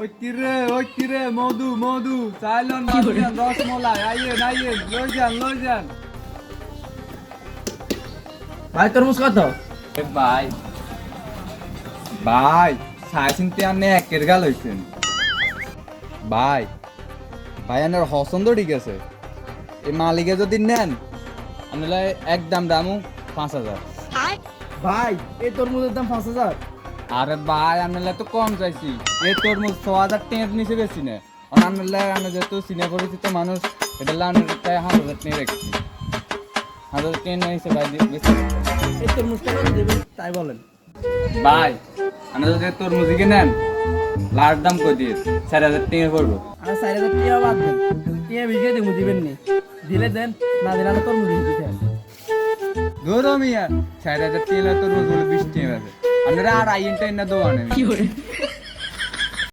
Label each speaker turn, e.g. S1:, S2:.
S1: ওই কিরে মধু মধু চাইলন বাজিয়ান রসমলাই আইয়েন আইয়েন লই যান
S2: ভাই তরমুজ কত?
S1: ভাই ভাই সাড়ে চিনতে আনে একের গাল হইছেন ভাই ভাই আনার পছন্দ ঠিক আছে এই মালিকে যদি নেন আনলে একদম দামু 5,000
S2: ভাই এই তরমুজের দাম 5,000।
S1: আরে ভাই আনলে তো কম চাইছি এই তরমুজ 6,000 টাকার নিচে বেশি না আনলে আমি যেহেতু চিনে পরিচিত মানুষ এটা লানের প্রায় 1,000 টাকা রাখছি 1,000 টাকা নিয়েছে ভাই বেশি
S2: এই তরমুজটা কত দেবেন তাই বলেন।
S1: ভাই আমি যদি তরমুজি নেন লার দাম কই দিয়ে 4,000 টাকা পড়বো
S2: আর 4,000 টাকা বাদ দেন, টাকা বিঘে দেবো দিবেন নি, দিলে দেন না দিলে আমি তরমুজ দিতে হবে।
S1: ধরো মিয়া 4,000 টাকা তরমুজ 20 টাকা আছে আপনারা আর আইনটা না দোয়ানে